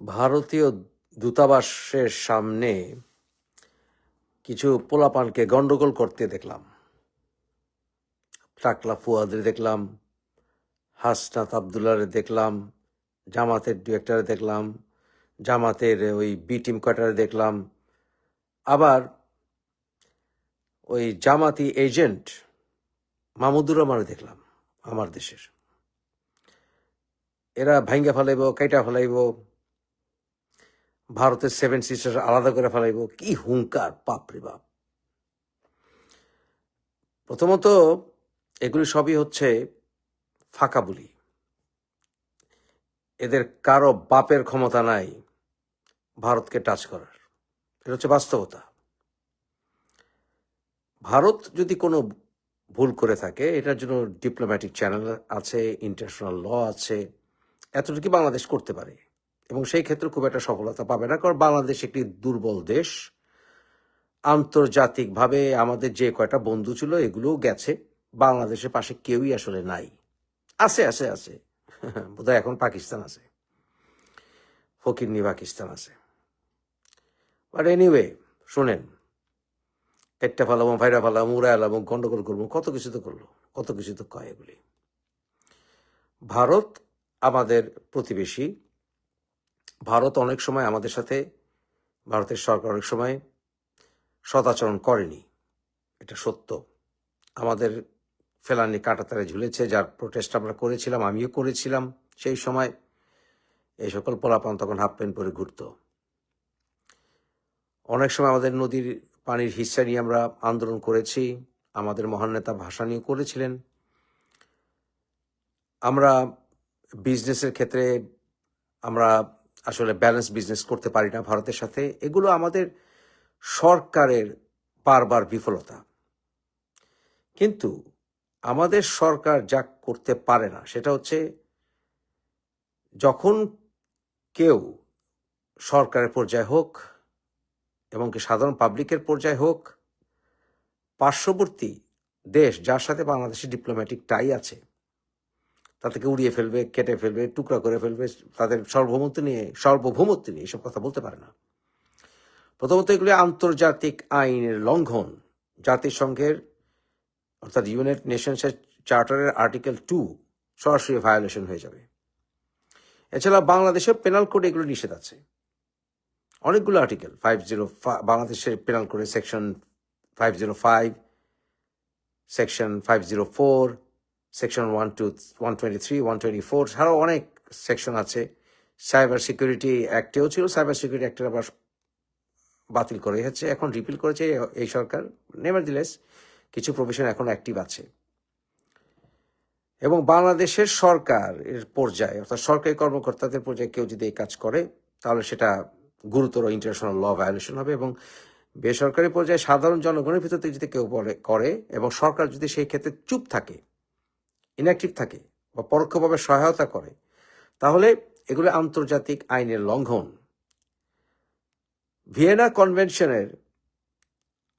ভারতীয় দূতাবাসের সামনে কিছু পোলাপানকে গন্ডগোল করতে দেখলাম। টাকলা ফুয়াদের দেখলাম, হাসনাত আবদুল্লাহরে দেখলাম, জামাতের দু একটারে দেখলাম, জামাতের ওই বি টিম কয়টারে দেখলাম, আবার ওই জামাতি এজেন্ট মাহমুদুর রহমানও দেখলাম আমার দেশের। এরা ভাঙ্গা ফেলাইব, কাইটা ফেলাইব, ভারতের 7 সিস্টার আলাদা করে ফেলাইব, কি হুঙ্কার, বাপরে বাপ। প্রথমত এগুলি সবই হচ্ছে ফাঁকা বুলি। এদের কারো বাপের ক্ষমতা নাই ভারতকে টাচ করার। এটা হচ্ছে বাস্তবতা। ভারত যদি কোনো ভুল করে থাকে, এটার জন্য ডিপ্লোম্যাটিক চ্যানেল আছে, ইন্টারন্যাশনাল ল আছে, এতটুকু বাংলাদেশ করতে পারে এবং সেই ক্ষেত্রে খুব একটা সফলতা পাবে না, কারণ বাংলাদেশ একটি দুর্বল দেশ। আন্তর্জাতিকভাবে আমাদের যে কয়টা বন্ধু ছিল এগুলোও গেছে, বাংলাদেশের পাশে কেউই আসলে নাই। আছে আছে আছে বোধহয় এখন পাকিস্তান আছে, ফকিরনি পাকিস্তান আছে। বাট এনিওয়ে, শোনেন, পেটটা ফালাবো, ভাইরা ফালাবো, উড়া এলাবো, গন্ডগোল করবো, কত কিছু তো করলো, কত কিছু তো কয় এগুলি। ভারত আমাদের প্রতিবেশী। ভারত অনেক সময় আমাদের সাথে, ভারতের সরকার অনেক সময় সদাচরণ করেনি, এটা সত্য। আমাদের ফেলানি কাঁটাতারে ঝুলেছে, যার প্রোটেস্ট আমরা করেছিলাম, আমিও করেছিলাম। সেই সময় এই সকল পোলাপান তখন হাফ প্যান্ট পরে ঘুরত। অনেক সময় আমাদের নদীর পানির হিস্সা নিয়ে আমরা আন্দোলন করেছি, আমাদের মহান নেতা ভাষা নিয়ে করেছিলেন। আমরা বিজনেসের ক্ষেত্রে আমরা আসলে ব্যালেন্স বিজনেস করতে পারি না ভারতের সাথে। এগুলো আমাদের সরকারের বারবার বিফলতা। কিন্তু আমাদের সরকার যা করতে পারে না সেটা হচ্ছে, যখন কেউ সরকারের পর্যায়ে হোক এবং কি সাধারণ পাবলিকের পর্যায়ে হোক, পার্শ্ববর্তী দেশ যার সাথে বাংলাদেশের ডিপ্লোম্যাটিক টাই আছে তাদেরকে উড়িয়ে ফেলবে, কেটে ফেলবে, টুকরা করে ফেলবে, তাদের সার্বভৌমত্ব নিয়ে এসব কথা বলতে পারে না। প্রথমত এগুলি আন্তর্জাতিক আইনের লঙ্ঘন। জাতিসংঘের অর্থাৎ ইউনাইটেড নেশনসের চার্টারের আর্টিকেল 2 সরাসরি ভায়োলেশন হয়ে যাবে। এছাড়া বাংলাদেশের পেনাল কোডে এগুলো নিষেধ আছে, অনেকগুলো আর্টিকেল। 505 বাংলাদেশের পেনাল কোডে সেকশন 505, সেকশন 504, সেকশন 123, 124, ছাড়াও অনেক সেকশন আছে। সাইবার সিকিউরিটি অ্যাক্টেও ছিল, সাইবার সিকিউরিটি অ্যাক্টের আবার বাতিল করে হচ্ছে, এখন রিপিল করেছে এই সরকার। নেভারদিলেস কিছু প্রভিশন এখন অ্যাক্টিভ আছে। এবং বাংলাদেশের সরকারের পর্যায়ে অর্থাৎ সরকারি কর্মকর্তাদের পর্যায়ে কেউ যদি এই কাজ করে তাহলে সেটা গুরুতর ইন্টারন্যাশনাল ল ভায়োলেশন হবে। এবং বেসরকারি পর্যায়ে সাধারণ জনগণের ভিতর থেকে যদি কেউ করে এবং সরকার যদি সেই ক্ষেত্রে চুপ থাকে, ইনঅ্যাক্টিভ থাকে বা পরোক্ষভাবে সহায়তা করে, তাহলে এগুলো আন্তর্জাতিক আইনের লঙ্ঘন। ভিয়েনা কনভেনশনের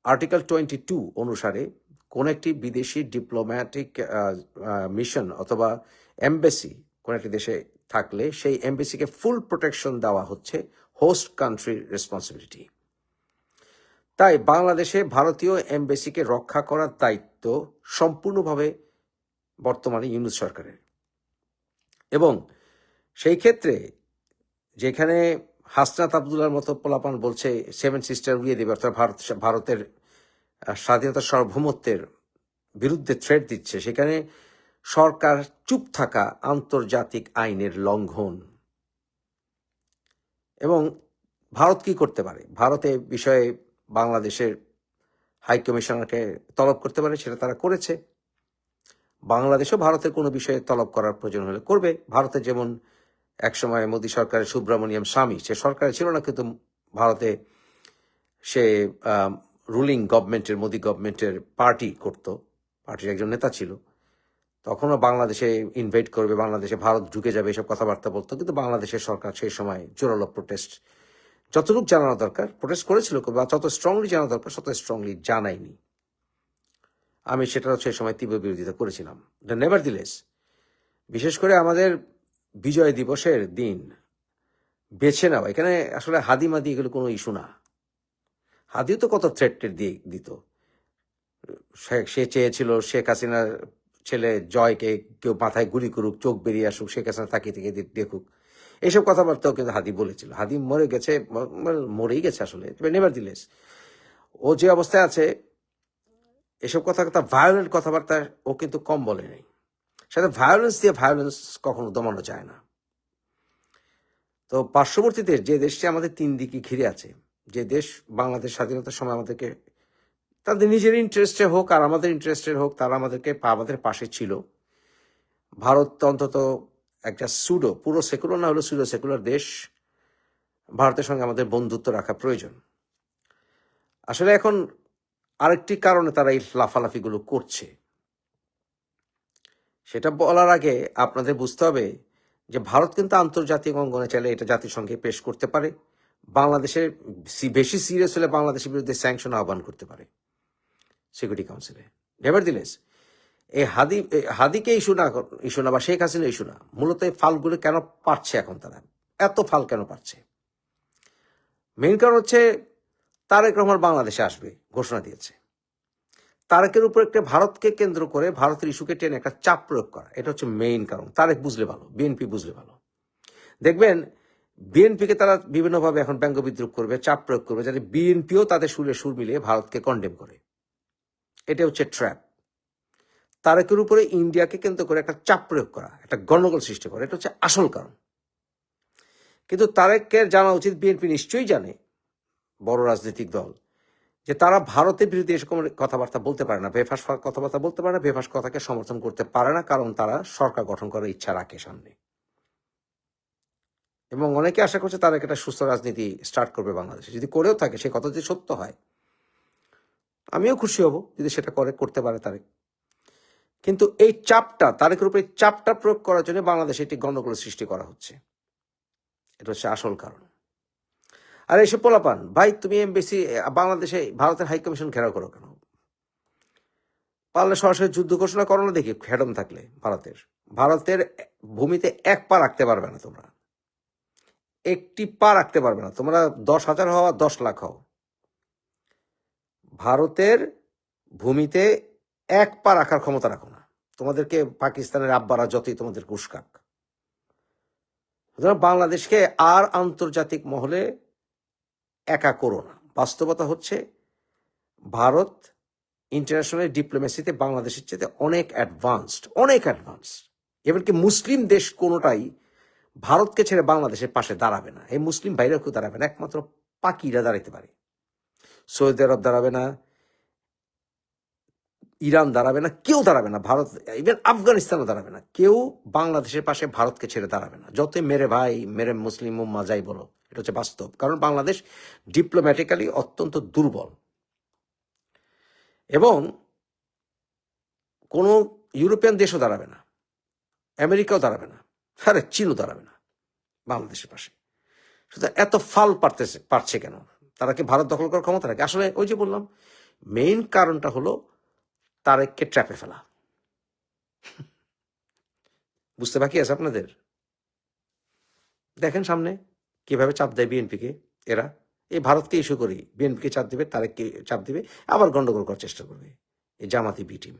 আর্টিকেল 22 অনুসারে কোন একটি বিদেশি ডিপ্লোম্যাটিক মিশন অথবা এমবেসি কোন একটি দেশে থাকলে সেই এমবেসিকে ফুল প্রোটেকশন দেওয়া হচ্ছে হোস্ট কান্ট্রির রেসপন্সিবিলিটি। তাই বাংলাদেশে ভারতীয় এমবেসিকে রক্ষা করার দায়িত্ব সম্পূর্ণভাবে বর্তমানে ইউনূস সরকারের। এবং সেই ক্ষেত্রে যেখানে হাসনাত আবদুল্লাহর মতো পোলাপান বলছে 7 সিস্টার উড়িয়ে দেবে, অর্থাৎ ভারতের স্বাধীনতা সার্বভৌমত্বের বিরুদ্ধে থ্রেট দিচ্ছে, সেখানে সরকার চুপ থাকা আন্তর্জাতিক আইনের লঙ্ঘন। এবং ভারত কি করতে পারে? ভারতে বিষয়ে বাংলাদেশের হাই কমিশনারকে তলব করতে পারে, সেটা তারা করেছে। বাংলাদেশও ভারতের কোনো বিষয়ে তলব করার প্রয়োজন হলে করবে। ভারতে যেমন একসময় মোদী সরকারের সুব্রমণিয়াম স্বামী, সে সরকারে ছিল না কিন্তু ভারতে সে রুলিং গভর্নমেন্টের, মোদী গভর্নমেন্টের পার্টি করত, পার্টির একজন নেতা ছিল। তখনও বাংলাদেশে ইনভাইট করবে, বাংলাদেশে ভারত ঢুকে যাবে, এসব কথাবার্তা বলতো। কিন্তু বাংলাদেশের সরকার সেই সময় জোরালো প্রোটেস্ট, যতটুকু জানানো দরকার প্রোটেস্ট করেছিল, বা যত স্ট্রংলি জানানো দরকার তত স্ট্রংলি জানায়নি। আমি সেটাও সেই সময় তীব্র বিরোধিতা করেছিলাম। নেভারদিলেস, বিশেষ করে আমাদের বিজয় দিবসের দিন বেছে নেওয়া, এখানে আসলে হাদি মাদি এগুলো কোনো ইস্যু না। হাদিও তো কত থ্রেট দিয়ে দিত। সে চেয়েছিল শেখ হাসিনার ছেলে জয়কে কেউ মাথায় গুলি করুক, চোখ বেরিয়ে আসুক, শেখ হাসিনা তাকিয়ে থেকে দেখুক, এইসব কথাবার্তাও কিন্তু হাদি বলেছিল। হাদি মরে গেছে, মরেই গেছে আসলে, নেভার দিলেস ও যে অবস্থায় আছে, এসব কথাবার্তা ভায়োলেন্ট কথাবার্তা ও কিন্তু কম বলে নেই। সাথে ভায়োলেন্স দিয়ে ভায়োলেন্স কখনো দমানো যায় না। তো পার্শ্ববর্তী দেশ, যে দেশটি আমাদের তিন দিকে ঘিরে আছে, যে দেশ বাংলাদেশ স্বাধীনতার সময় আমাদেরকে তাদের নিজের ইন্টারেস্টে হোক আর আমাদের ইন্টারেস্টের হোক, তারা আমাদের পাশে ছিল। ভারত অন্তত একটা পুরো সেকুলার না হলেও সুডো সেকুলার দেশ। ভারতের সঙ্গে আমাদের বন্ধুত্ব রাখা প্রয়োজন। আসলে এখন আরেকটি কারণে তারা এই লাফালাফিগুলো করছে, সেটা বলার আগে আপনাদের বুঝতে হবে যে ভারত কিন্তু আন্তর্জাতিক অঙ্গনে চাইলে এটা জাতিসংঘে পেশ করতে পারে। বাংলাদেশের বেশি সিরিয়াস হলে বাংলাদেশের বিরুদ্ধে স্যাংশন আহ্বান করতে পারে সিকিউরিটি কাউন্সিলে। নেভারদিলেস এই হাদিকে ইস্যু না বা শেখ হাসিনা ইস্যু না, মূলত এই ফালগুলো কেন পারছে এখন, তারা এত ফাল কেন পারছে? মেইন কারণ হচ্ছে তারেক রহমান বাংলাদেশে আসবে ঘোষণা দিয়েছে। তারেকের উপর একটা ভারতকে কেন্দ্র করে ভারতের ইস্যুকে টেনে একটা চাপ প্রয়োগ করা, এটা হচ্ছে মেইন কারণ। তারেক বুঝলে ভালো, বিএনপি বুঝলে ভালো। দেখবেন বিএনপিকে তারা বিভিন্নভাবে এখন ব্যঙ্গ বিদ্রুপ করবে, চাপ প্রয়োগ করবে, যাতে বিএনপিও তাদের সুরে সুর মিলিয়ে ভারতকে কন্ডেম করে। এটা হচ্ছে ট্র্যাপ। তারেকের উপরে ইন্ডিয়াকে কেন্দ্র করে একটা চাপ প্রয়োগ করা, একটা গন্ডগোল সৃষ্টি করা, এটা হচ্ছে আসল কারণ। কিন্তু তারেকের জানা উচিত, বিএনপি নিশ্চয়ই জানে, বড় রাজনৈতিক দল, যে তারা ভারতের বিরুদ্ধে এরকম কথাবার্তা বলতে পারে না, বেফাস কথাবার্তা বলতে পারে না, বেফাস কথাকে সমর্থন করতে পারে না, কারণ তারা সরকার গঠন করার ইচ্ছা রাখে সামনে। এবং অনেকে আশা করছে তারা একটা সুস্থ রাজনীতি স্টার্ট করবে বাংলাদেশে। যদি করেও থাকে, সে কথা যদি সত্য হয়, আমিও খুশি হব যদি সেটা করতে পারে তারেক। কিন্তু এই চাপটা, তারেকের উপরে চাপটা প্রয়োগ করার জন্য বাংলাদেশে একটি গন্ডগোল সৃষ্টি করা হচ্ছে, এটা হচ্ছে আসল কারণ। আর এসব পোলাপান, ভাই তুমি এমবেসি বাংলাদেশে ভারতের হাইকমিশন ঘেরাও করো কেন? পারলে সরাসরি যুদ্ধ ঘোষণা করো না, দেখি ফ্যাডম থাকলে। ভারতের ভূমিতে এক পা রাখতে পারবে না তোমরা, একটি পা রাখতে পারবে না তোমরা। 10,000 হওয়া 10 লাখ হও, ভারতের ভূমিতে এক পা রাখার ক্ষমতা রাখো না। তোমাদেরকে পাকিস্তানের আব্বারা যতই তোমাদের উস্কাক, বাংলাদেশকে আর আন্তর্জাতিক মহলে একা করো না। বাস্তবতা হচ্ছে ভারত ইন্টারন্যাশনাল ডিপ্লোমেসিতে বাংলাদেশের চেয়ে অনেক অ্যাডভান্সড। এমনকি মুসলিম দেশ কোনোটাই ভারতকে ছেড়ে বাংলাদেশের পাশে দাঁড়াবে না। এই মুসলিম বাইরেও কেউ দাঁড়াবে না, একমাত্র পাকিরা দাঁড়াইতে পারে। সৌদি আরব দাঁড়াবে না, ইরান দাঁড়াবে না, কেউ দাঁড়াবে না। ভারত, ইভেন আফগানিস্তানও দাঁড়াবে না। কেউ বাংলাদেশের পাশে ভারতকে ছেড়ে দাঁড়াবে না, যতই মেরে ভাই মেরে মুসলিম উম্মা যাই বলো। এটা হচ্ছে বাস্তব, কারণ বাংলাদেশ ডিপ্লোম্যাটিক্যালি অত্যন্ত দুর্বল। এবং কোনো ইউরোপিয়ান দেশও দাঁড়াবে না, আমেরিকাও দাঁড়াবে না, আরে চীনও দাঁড়াবে না বাংলাদেশের পাশে। সুতরাং এত ফাল পারছে কেন? তারা কি ভারত দখল করার ক্ষমতা রাখে? আসলে ওই যে বললাম, মেইন কারণটা হলো তারেককে ট্র্যাপে ফেলা। বুঝতে বাকি আছে আপনাদের? দেখেন সামনে কিভাবে চাপ দেয় বিএনপিকে এরা। এই ভারতকে ইস্যু করি, বিএনপিকে চাপ দিবে, তারেককে চাপ দিবে, আবার গন্ডগোল করার চেষ্টা করবে এই জামাতি বি টিম।